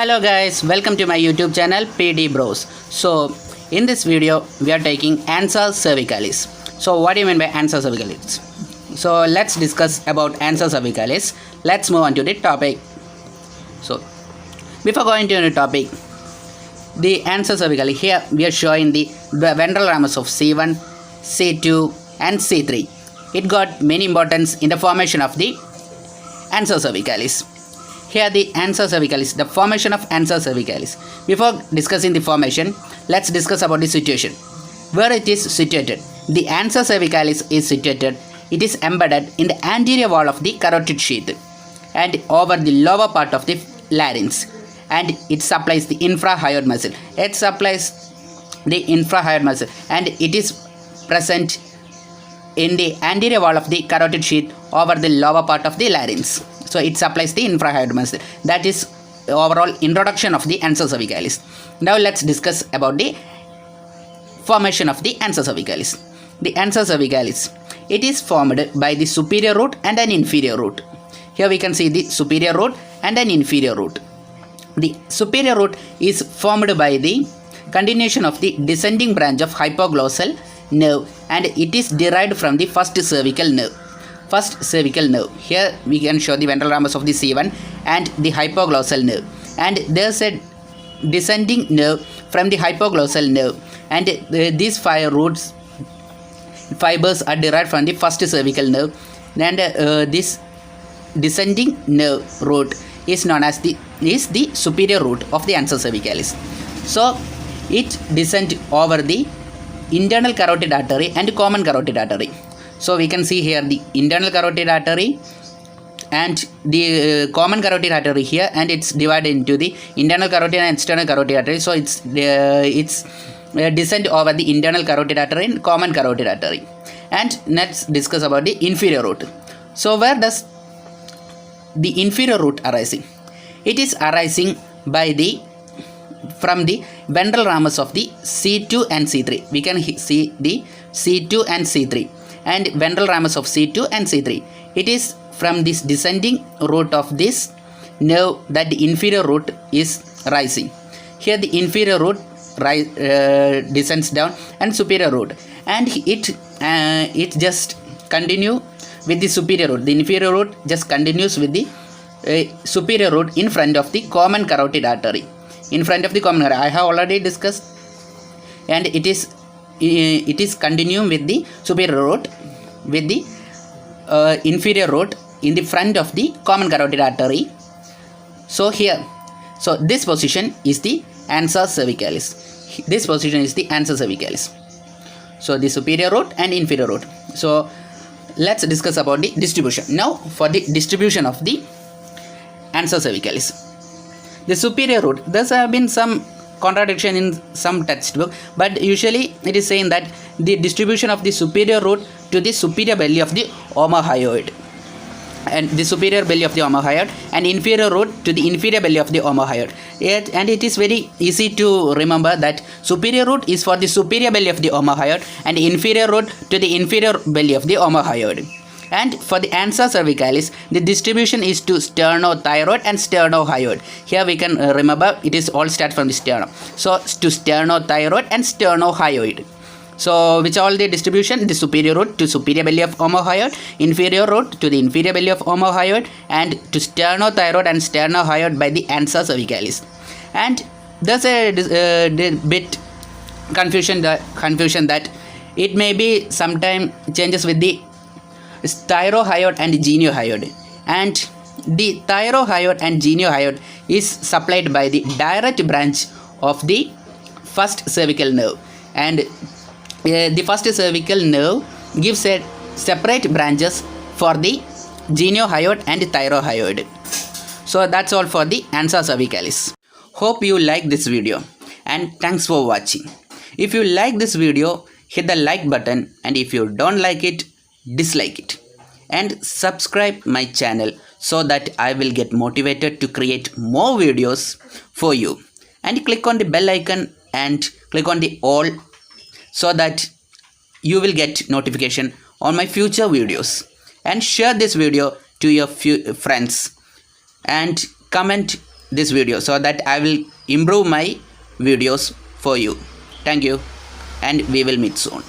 Hello guys, welcome to my YouTube channel PD Bros. So in this video we are taking ansa cervicalis. So what do you mean by ansa cervicalis? So let's discuss about ansa cervicalis. Let's move on to the topic. So before going to the topic, the ansa cervicalis, here we are showing the ventral ramus of C1, C2 and C3. It got many importance in the formation of the ansa cervicalis. Here the ansa cervicalis, the formation of ansa cervicalis. Before discussing the formation, let's discuss about the situation. Where it is situated. The ansa cervicalis is situated. It is embedded in the anterior wall of the carotid sheath and over the lower part of the larynx, and it supplies the infrahyoid muscle. It supplies the infrahyoid muscle and it is present in the anterior wall of the carotid sheath over the lower part of the larynx. So it supplies the infrahyoid muscle. That is overall introduction of the ansa cervicalis. Now let's discuss about the formation of the ansa cervicalis. The ansa cervicalis, it is formed by the superior root and an inferior root. Here we can see the superior root and an inferior root. The superior root is formed by the continuation of the descending branch of hypoglossal nerve, and it is derived from the first cervical nerve. Here we can show the ventral ramus of the C1 and the hypoglossal nerve, and there's a descending nerve from the hypoglossal nerve, and these fibers are derived from the first cervical nerve, and this descending nerve root is known as the superior root of the ansa cervicalis. So it descends over the internal carotid artery and common carotid artery. So we can see here the internal carotid artery and the common carotid artery here, and it's divided into the internal carotid and external carotid artery. So it's descent over the internal carotid artery and common carotid artery. And let's discuss about the inferior root. So where does the inferior root arising? It is arising from the ventral ramus of the C2 and C3. We can see the C2 and C3 and ventral ramus of C2 and C3. It is from this descending root of this nerve that the inferior root is rising. Here the inferior root descends down and superior root, and it just continue with the superior root. The inferior root just continues with the superior root in front of the common carotid artery. In front of the common artery, I have already discussed, and it is continuing with the superior root with the inferior root in the front of the common carotid artery. So this position is the ansa cervicalis. This position is the ansa cervicalis. So the superior root and inferior root. So let's discuss about the distribution. Now for the distribution of the ansa cervicalis. The superior root, there have been some contradiction in some textbook, but usually it is saying that the distribution of the superior root to the superior belly of the omohyoid, and the superior belly of the omohyoid, and inferior root to the inferior belly of the omohyoid. And it is very easy to remember that superior root is for the superior belly of the omohyoid and inferior root to the inferior belly of the omohyoid. And for the ansa cervicalis, the distribution is to sternothyroid and sternohyoid. Here we can remember it is all start from the sternum. So to sternothyroid and sternohyoid. So which all the distribution? The superior root to superior belly of omohyoid, inferior root to the inferior belly of omohyoid, and to sternothyroid and sternohyoid by the ansa cervicalis. And there's a bit confusion that it may be sometime changes with the thyrohyoid and geniohyoid, and the thyrohyoid and geniohyoid is supplied by the direct branch of the first cervical nerve, and the first cervical nerve gives a separate branches for the geniohyoid and thyrohyoid. So that's all for the ansa cervicalis. Hope you like this video, and thanks for watching. If you like this video, hit the like button, and if you don't like it, dislike it, and subscribe my channel so that I will get motivated to create more videos for you. And click on the bell icon and click on the all so that you will get notification on my future videos. And share this video to your friends and comment this video so that I will improve my videos for you. Thank you, and we will meet soon.